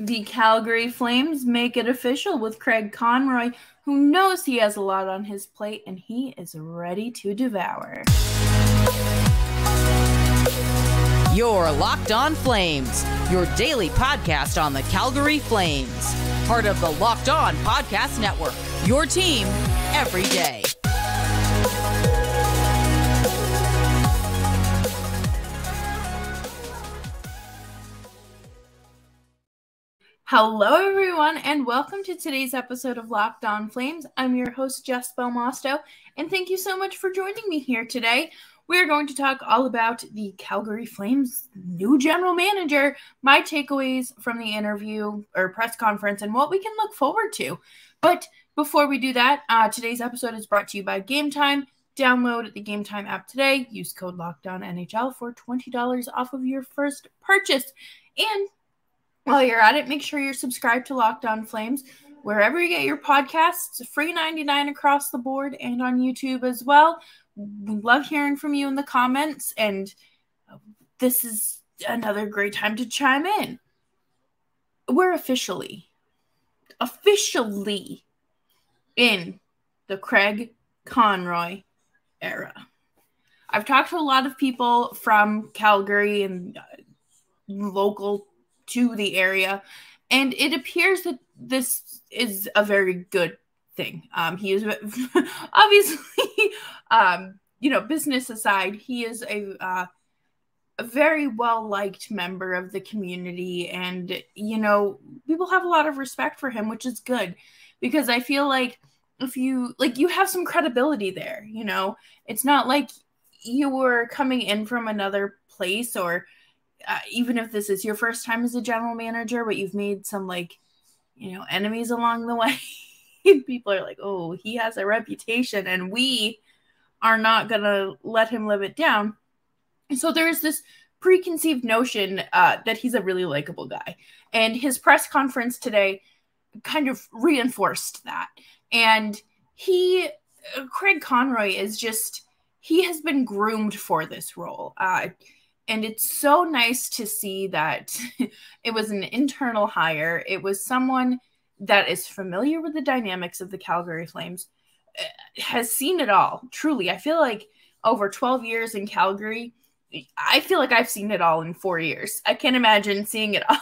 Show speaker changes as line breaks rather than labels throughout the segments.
The Calgary Flames make it official with Craig Conroy, who knows he has a lot on his plate and he is ready to devour.
You're Locked On Flames, your daily podcast on the Calgary Flames. Part of the Locked On Podcast Network, your team every day.
Hello, everyone, and welcome to today's episode of Locked On Flames. I'm your host, Jess Belmosto, and thank you so much for joining me here today. We're going to talk all about the Calgary Flames' new general manager, my takeaways from the interview or press conference, and what we can look forward to. But before we do that, today's episode is brought to you by Gametime. Download the Gametime app today. Use code LOCKEDONNHL for $20 off of your first purchase. And while you're at it, make sure you're subscribed to Locked On Flames wherever you get your podcasts. Free $99 across the board and on YouTube as well. We love hearing from you in the comments, and this is another great time to chime in. We're officially in the Craig Conroy era. I've talked to a lot of people from Calgary and local to the area, and it appears that this is a very good thing. He is obviously, business aside, he is a very well-liked member of the community, and, people have a lot of respect for him, which is good, because I feel like if you have some credibility there, it's not like you were coming in from another place, or even if this is your first time as a general manager, but you've made some enemies along the way. People are like, oh, he has a reputation and we are not going to let him live it down. So there's this preconceived notion that he's a really likable guy. And his press conference today kind of reinforced that. And Craig Conroy he has been groomed for this role. And it's so nice to see that it was an internal hire. It was someone that is familiar with the dynamics of the Calgary Flames, has seen it all. Truly, I feel like over 12 years in Calgary, I feel like I've seen it all in 4 years. I can't imagine seeing it all,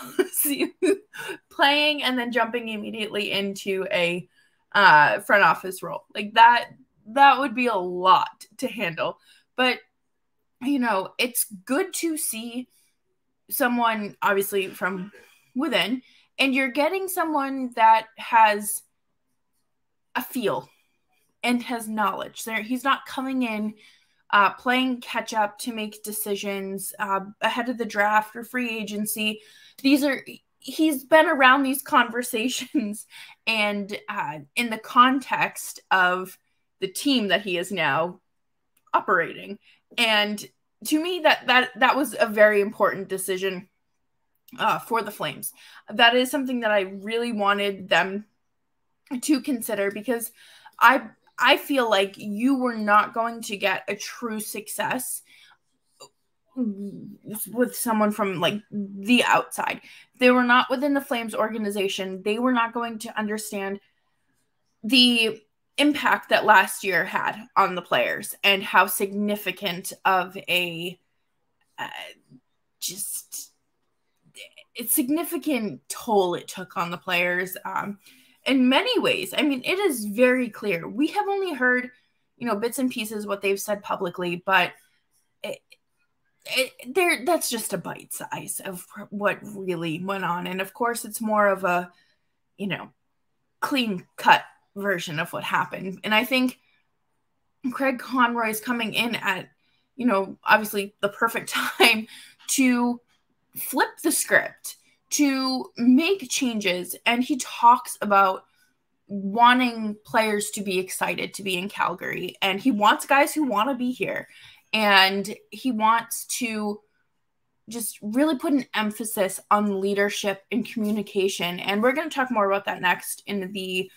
playing and then jumping immediately into a front office role. Like that would be a lot to handle. But it's good to see someone obviously from within, and you're getting someone that has a feel and has knowledge. He's not coming in playing catch up to make decisions ahead of the draft or free agency. He's been around these conversations and in the context of the team that he is now operating. And to me, that was a very important decision for the Flames. That is something that I really wanted them to consider, because I feel like you were not going to get a true success with someone from the outside. They were not within the Flames organization. They were not going to understand the impact that last year had on the players and how significant of a significant toll it took on the players in many ways. I mean, it is very clear. We have only heard, bits and pieces what they've said publicly, but that's just a bite size of what really went on. And of course, it's more of a, clean cut version of what happened. And I think Craig Conroy is coming in at, obviously the perfect time to flip the script, to make changes. And he talks about wanting players to be excited to be in Calgary. And he wants guys who want to be here. And he wants to just really put an emphasis on leadership and communication. And we're going to talk more about that next in the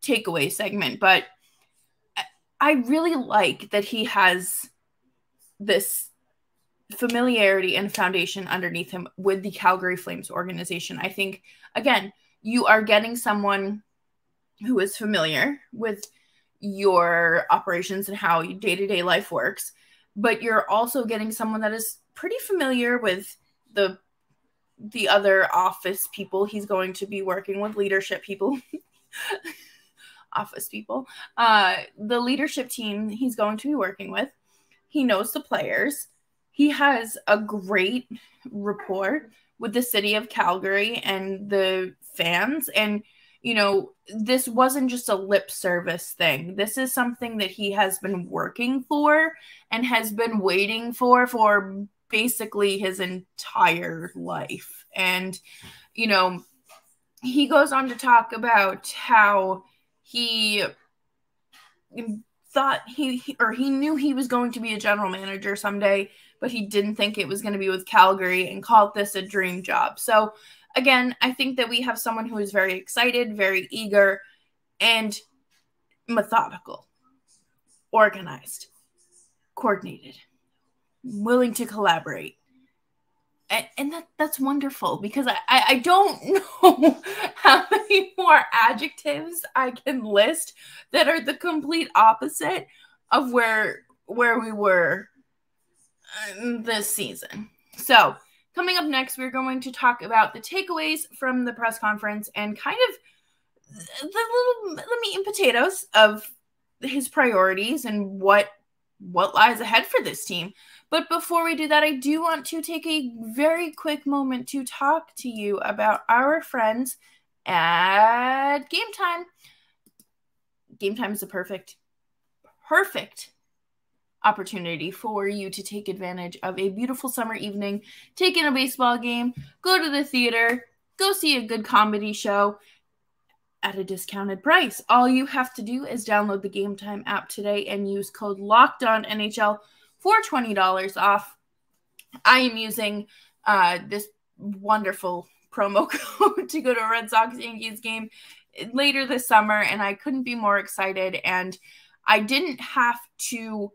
takeaway segment. But I really like that he has this familiarity and foundation underneath him with the Calgary Flames organization. I think, again, you are getting someone who is familiar with your operations and how day-to-day life works, but you're also getting someone that is pretty familiar with the other office people he's going to be working with, leadership people, office people, the leadership team he's going to be working with. He knows the players. He has a great rapport with the city of Calgary and the fans. And, you know, this wasn't just a lip service thing. This is something that he has been working for and has been waiting for basically his entire life. And, you know, he goes on to talk about how he thought he knew he was going to be a general manager someday, but he didn't think it was going to be with Calgary, and called this a dream job. So again, I think that we have someone who is very excited, very eager, and methodical, organized, coordinated, willing to collaborate. And that's wonderful, because I don't know how many more adjectives I can list that are the complete opposite of where we were this season. So coming up next, we're going to talk about the takeaways from the press conference and kind of the meat and potatoes of his priorities and what lies ahead for this team. But before we do that, I do want to take a very quick moment to talk to you about our friends at Gametime. Gametime is a perfect opportunity for you to take advantage of a beautiful summer evening, take in a baseball game, go to the theater, go see a good comedy show at a discounted price. All you have to do is download the Gametime app today and use code LOCKEDONNHL for $20 off. I am using this wonderful promo code to go to a Red Sox-Yankees game later this summer, and I couldn't be more excited. And I didn't have to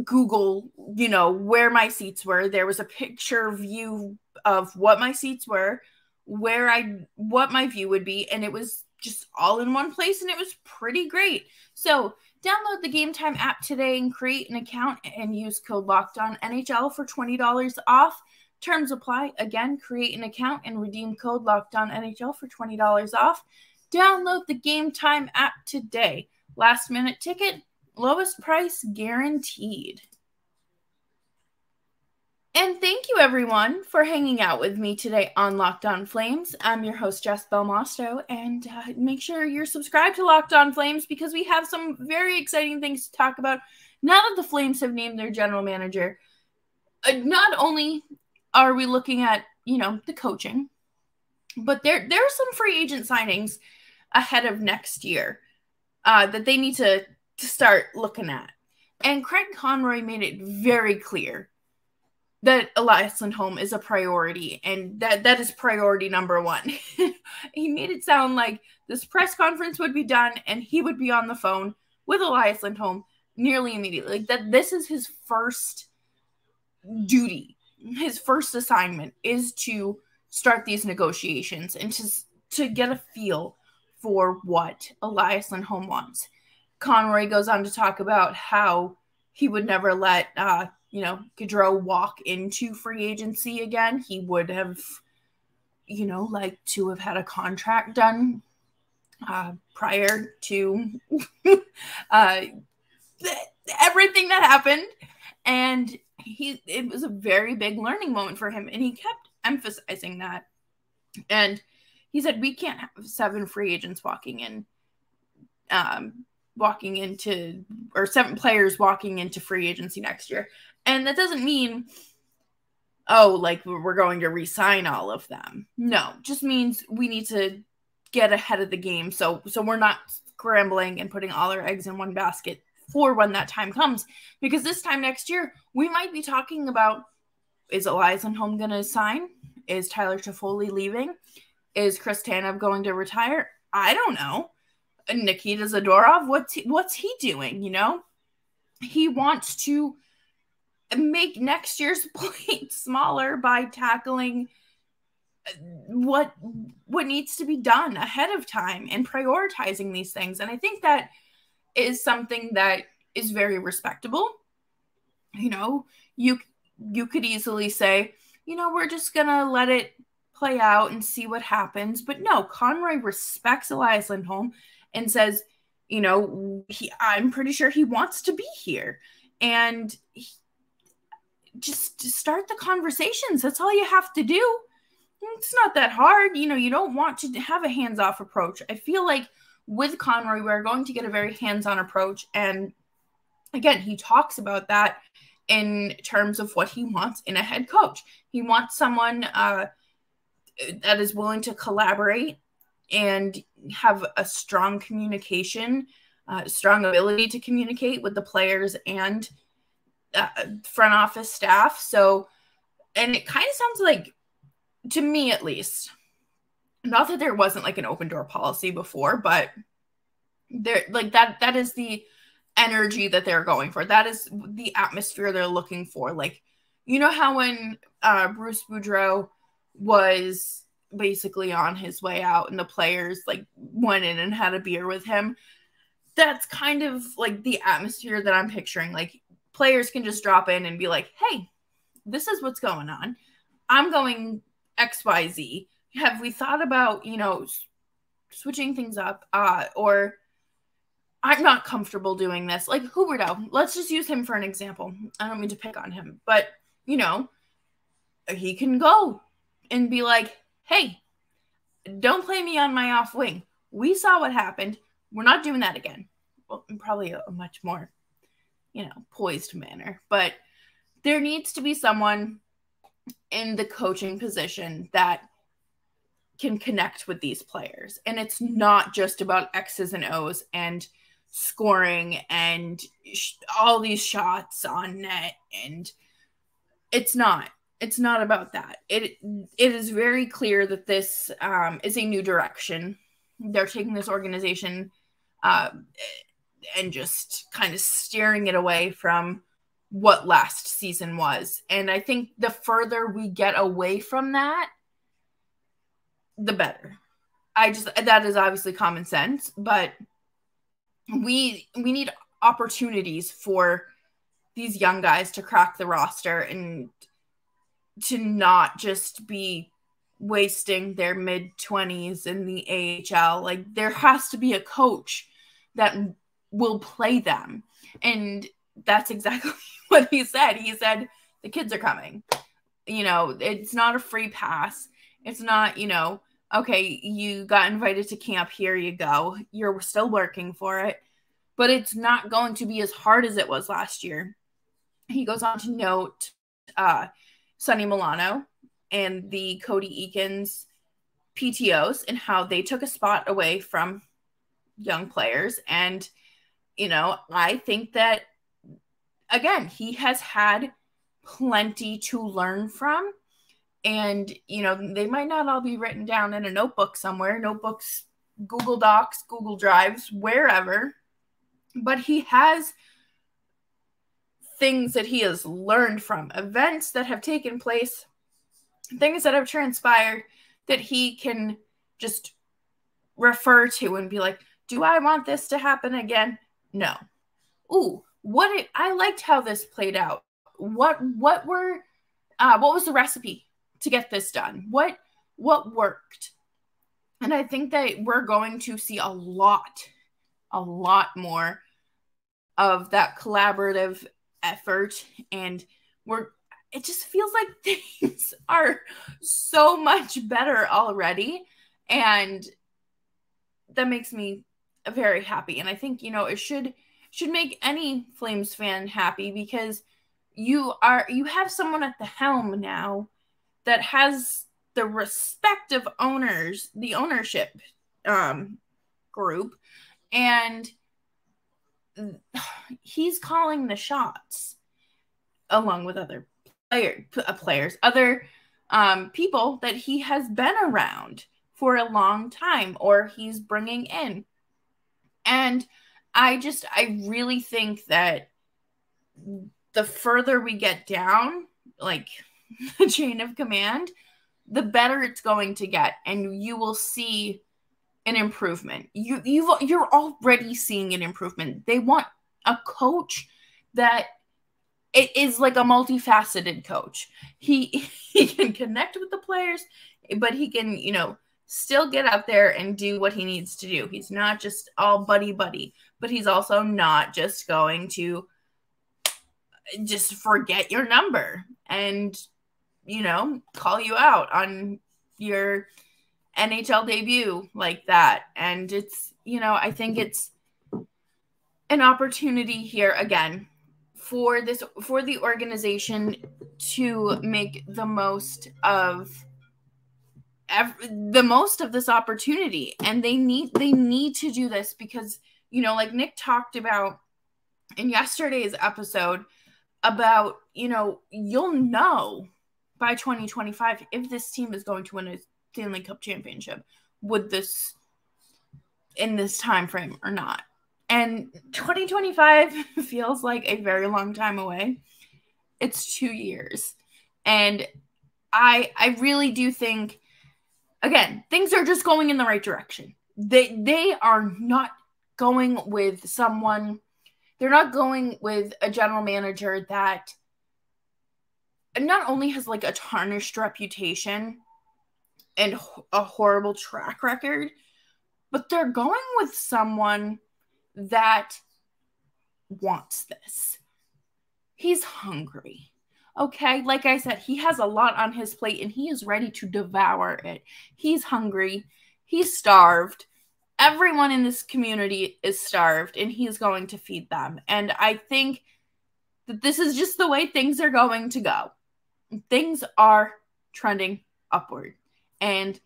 Google, you know, where my seats were. There was a picture view of what my seats were, what my view would be, and it was just all in one place, and it was pretty great. So download the Gametime app today and create an account and use code LOCKEDONNHL for $20 off. Terms apply. Again, create an account and redeem code LOCKEDONNHL for $20 off. Download the Gametime app today. Last minute ticket, lowest price guaranteed. And thank you, everyone, for hanging out with me today on Locked On Flames. I'm your host, Jess Belmosto, and make sure you're subscribed to Locked On Flames, because we have some very exciting things to talk about now that the Flames have named their general manager. Not only are we looking at, you know, the coaching, but there are some free agent signings ahead of next year that they need to start looking at. And Craig Conroy made it very clear that Elias Lindholm is a priority, and that is priority number one. He made it sound like this press conference would be done and he would be on the phone with Elias Lindholm nearly immediately. Like, that this is his first duty. His first assignment is to start these negotiations and to get a feel for what Elias Lindholm wants. Conroy goes on to talk about how he would never let Gaudreau walk into free agency again. He would have, liked to have had a contract done prior to everything that happened. And it was a very big learning moment for him, and he kept emphasizing that. And he said, we can't have 7 free agents or 7 players walking into free agency next year. And that doesn't mean, we're going to re-sign all of them. No, just means we need to get ahead of the game. So we're not scrambling and putting all our eggs in one basket for when that time comes. Because this time next year, we might be talking about, is Elias Lindholm going to sign? Is Tyler Toffoli leaving? Is Chris Tanev going to retire? I don't know. Nikita Zadorov, what's he doing, He wants to make next year's plate smaller by tackling what needs to be done ahead of time and prioritizing these things. And I think that is something that is very respectable. You know, you could easily say, you know, we're just going to let it play out and see what happens. But no, Conroy respects Elias Lindholm and says, you know, I'm pretty sure he wants to be here. And just start the conversations. That's all you have to do. It's not that hard. You know, you don't want to have a hands-off approach. I feel like with Conroy, we're going to get a very hands-on approach. And again, he talks about that in terms of what he wants in a head coach. He wants someone that is willing to collaborate and have a strong communication, strong ability to communicate with the players and front office staff. So, and it kind of sounds like, to me at least, not that there wasn't like an open door policy before, but there, like that is the energy that they're going for. That is the atmosphere they're looking for. Like, you know how when Bruce Boudreau was basically on his way out and the players like went in and had a beer with him, that's kind of like the atmosphere that I'm picturing. Like, players can just drop in and be like, hey, this is what's going on. I'm going XYZ. Have we thought about, you know, switching things up? Or I'm not comfortable doing this. Like Huberdeau, let's just use him for an example. I don't mean to pick on him, but, you know, he can go and be like, hey, don't play me on my off wing. We saw what happened. We're not doing that again. Well, probably a much more, you know, poised manner. But there needs to be someone in the coaching position that can connect with these players. And it's not just about X's and O's and scoring and all these shots on net. And it's not about that. It is very clear that this is a new direction. They're taking this organization and just kind of steering it away from what last season was. And I think the further we get away from that, the better. That is obviously common sense, but we need opportunities for these young guys to crack the roster and to not just be wasting their mid-20s in the AHL. Like, there has to be a coach that will play them. And that's exactly what he said. He said, the kids are coming. You know, it's not a free pass. It's not, you know, okay, you got invited to camp, here you go. You're still working for it. But it's not going to be as hard as it was last year. He goes on to note Sonny Milano and the Cody Eakins PTOs and how they took a spot away from young players. And, you know, I think that, again, he has had plenty to learn from. And, you know, they might not all be written down in a notebook somewhere, notebooks, Google Docs, Google Drives, wherever. But he has things that he has learned from, events that have taken place, things that have transpired that he can just refer to and be like, do I want this to happen again? No. Ooh, I liked how this played out. What was the recipe to get this done? What worked? And I think that we're going to see a lot more of that collaborative effort. And it just feels like things are so much better already. And that makes me very happy. And I think, you know, it should make any Flames fan happy, because you have someone at the helm now that has the respect of owners, the ownership group, and he's calling the shots along with other players, other people that he has been around for a long time or he's bringing in. And I really think that the further we get down, like the chain of command, the better it's going to get, and you will see an improvement. You're already seeing an improvement. They want a coach that it is like a multifaceted coach. He can connect with the players, but he can, still get out there and do what he needs to do. He's not just all buddy, but he's also not just going to just forget your number and, call you out on your NHL debut like that. And it's, I think it's an opportunity here again for the organization to make the most of this opportunity. And they need to do this because, like Nick talked about in yesterday's episode about, you'll know by 2025 if this team is going to win a Stanley Cup championship in this time frame or not. And 2025 feels like a very long time away. It's 2 years. And I really do think, again, things are just going in the right direction. They are not going with someone, they're not going with a general manager that not only has like a tarnished reputation and a horrible track record, but they're going with someone that wants this. He's hungry. Okay, like I said, he has a lot on his plate and he is ready to devour it. He's hungry. He's starved. Everyone in this community is starved and he's going to feed them. And I think that this is just the way things are going to go. Things are trending upward. And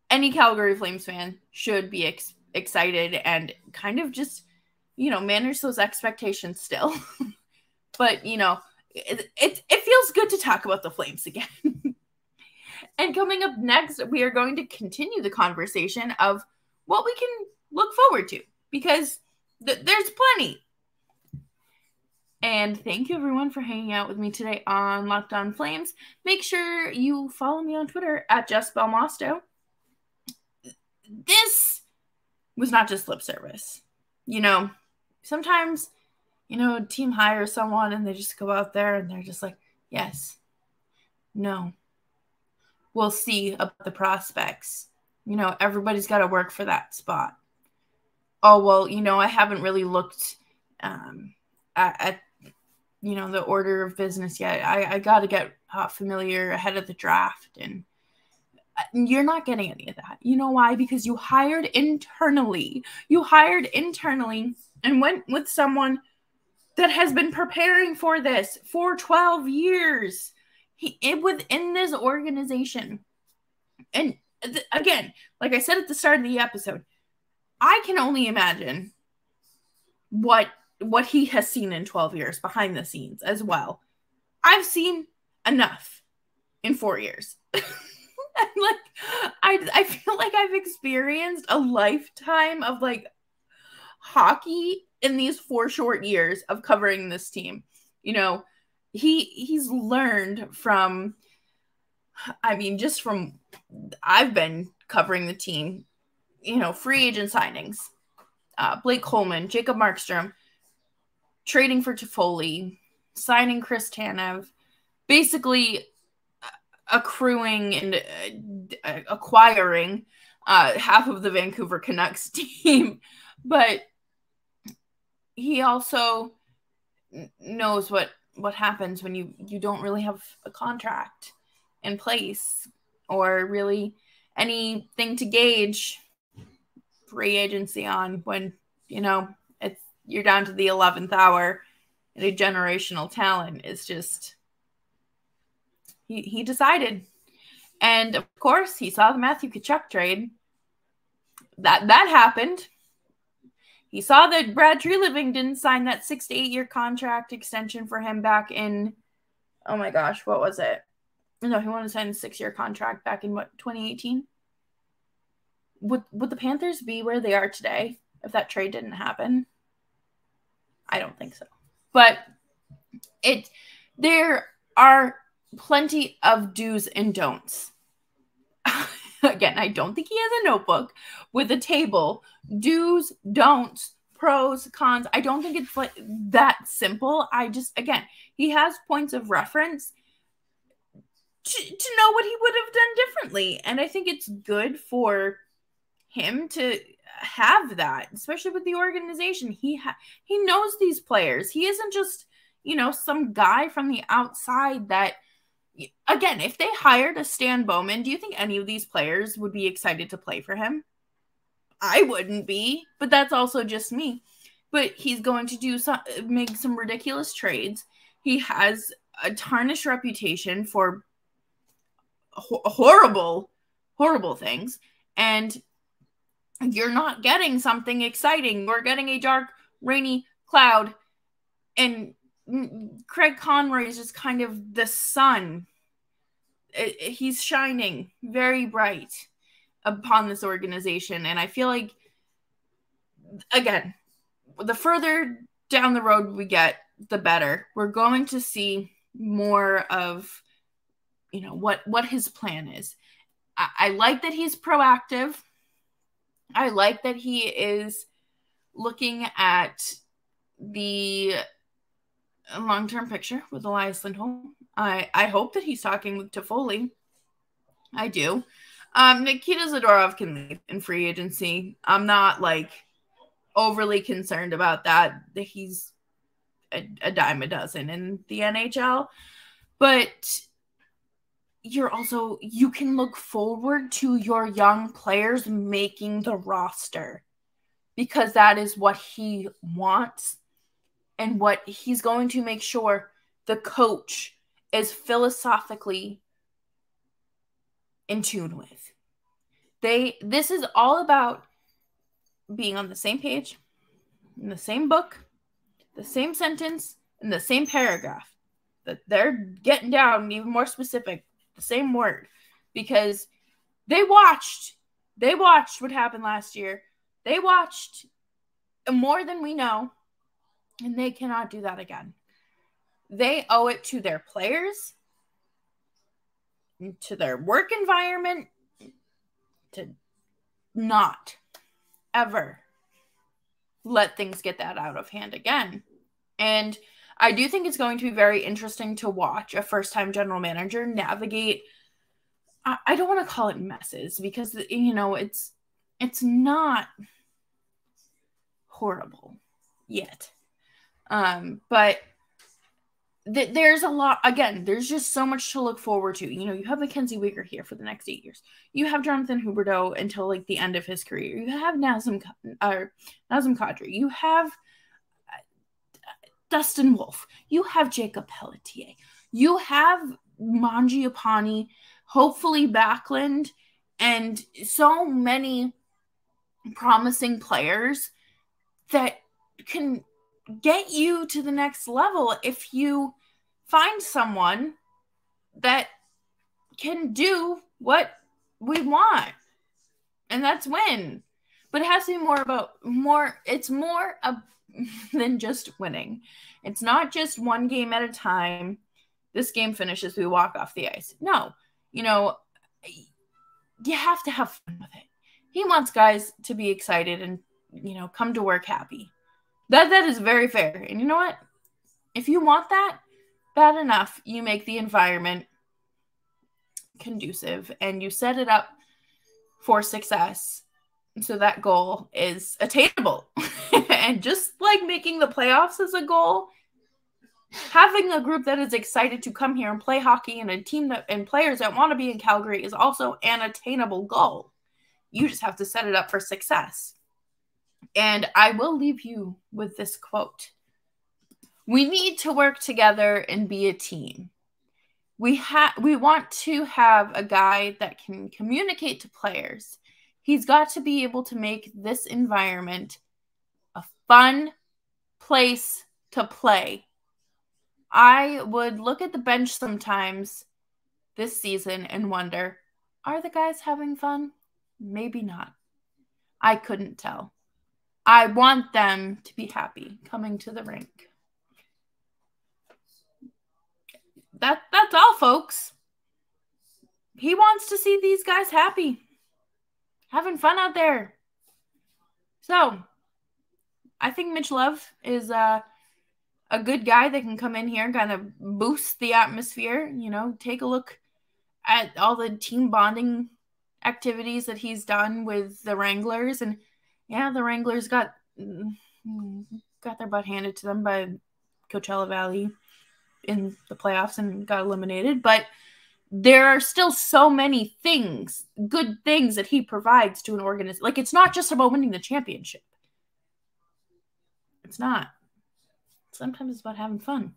any Calgary Flames fan should be excited and kind of just, manage those expectations still. But, it feels good to talk about the Flames again. And coming up next, we are going to continue the conversation of what we can look forward to, because there's plenty. And thank you, everyone, for hanging out with me today on Locked On Flames. Make sure you follow me on Twitter at Jess Belmosto. This was not just lip service. Sometimes, a team hires someone and they just go out there and they're just like, yes, no, we'll see about the prospects. Everybody's got to work for that spot. Oh, well, I haven't really looked at the order of business yet. I got to get familiar ahead of the draft. And you're not getting any of that. You know why? Because you hired internally. And went with someone that has been preparing for this for 12 years within this organization. And again, like I said at the start of the episode, I can only imagine what he has seen in 12 years behind the scenes as well. I've seen enough in 4 years. I feel like I've experienced a lifetime of hockey in these 4 short years of covering this team. He's learned from, I've been covering the team, free agent signings, Blake Coleman, Jacob Markstrom, trading for Toffoli, signing Chris Tanev, basically accruing and acquiring half of the Vancouver Canucks team. But he also knows what happens when you don't really have a contract in place or really anything to gauge free agency on when, you're down to the 11th hour and a generational talent is just, he decided. And of course he saw the Matthew Tkachuk trade. That happened. He saw that Brad Treliving didn't sign that 6 to 8 year contract extension for him back in, oh my gosh, what was it? No, he wanted to sign a 6-year contract back in 2018? Would the Panthers be where they are today if that trade didn't happen? I don't think so. But There are plenty of do's and don'ts. Again, I don't think he has a notebook with a table. Do's, don'ts, pros, cons. I don't think it's like that simple. Again, he has points of reference to know what he would have done differently. And I think it's good for him to have that, especially with the organization. He knows these players. He isn't just, some guy from the outside that, again, if they hired a Stan Bowman, do you think any of these players would be excited to play for him? I wouldn't be, but that's also just me. But he's going to make some ridiculous trades. He has a tarnished reputation for horrible, horrible things. And you're not getting something exciting. We're getting a dark, rainy cloud. And Craig Conroy is just kind of the sun. He's shining very bright upon this organization. And I feel like, again, the further down the road we get, the better. We're going to see more of, what his plan is. I like that he's proactive. I like that he is looking at the long-term picture with Elias Lindholm. I hope that he's talking to Foley. I do. Nikita Zadorov can leave in free agency. I'm not overly concerned about that. He's a dime a dozen in the NHL. But you can look forward to your young players making the roster, because that is what he wants and what he's going to make sure the coach is philosophically in tune with. This is all about being on the same page, in the same book, the same sentence, in the same paragraph. That they're getting down even more specific, the same word, because they watched what happened last year. They watched more than we know, and they cannot do that again. They owe it to their players, to their work environment, to not ever let things get that out of hand again. And I do think it's going to be very interesting to watch a first-time general manager navigate. I don't want to call it messes, because, it's not horrible yet. But there's a lot. Again, there's just so much to look forward to. You have Mackenzie Weegar here for the next 8 years. You have Jonathan Huberdeau until the end of his career. You have Nazem Kadri. You have Dustin Wolf. You have Jacob Pelletier. You have Mangiapane, hopefully Backlund, and so many promising players that can get you to the next level if you find someone that can do what we want. And that's win. But it has to be it's more than just winning. It's not just one game at a time. This game finishes, we walk off the ice. No, you have to have fun with it. He wants guys to be excited and, come to work happy. That is very fair. And you know what? If you want that bad enough, you make the environment conducive and you set it up for success so that goal is attainable. And just like making the playoffs is a goal, having a group that is excited to come here and play hockey and a team and players that want to be in Calgary is also an attainable goal. You just have to set it up for success. And I will leave you with this quote. We need to work together and be a team. We want to have a guy that can communicate to players. He's got to be able to make this environment a fun place to play. I would look at the bench sometimes this season and wonder, are the guys having fun? Maybe not. I couldn't tell. I want them to be happy coming to the rink. that's all, folks. He wants to see these guys happy, having fun out there. So I think Mitch Love is a good guy that can come in here and kind of boost the atmosphere. You know, take a look at all the team bonding activities that he's done with the Wranglers. And yeah, the Wranglers got their butt handed to them by Coachella Valley in the playoffs and got eliminated. But there are still so many things, good things that he provides to an organization. Like, it's not just about winning the championship. It's not. Sometimes it's about having fun.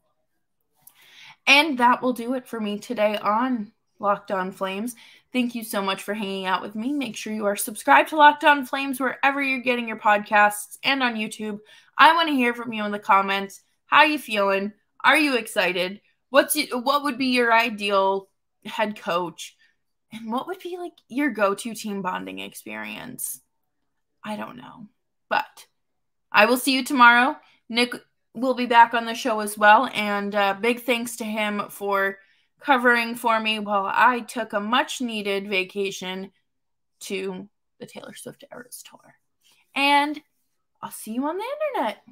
And that will do it for me today on Locked On Flames. Thank you so much for hanging out with me. Make sure you are subscribed to Locked On Flames wherever you're getting your podcasts and on YouTube. I want to hear from you in the comments. How you feeling? Are you excited? What would be your ideal head coach? And what would be like your go-to team bonding experience? I don't know. But I will see you tomorrow. Nick will be back on the show as well. And big thanks to him for covering for me while I took a much-needed vacation to the Taylor Swift Eras Tour. And I'll see you on the internet.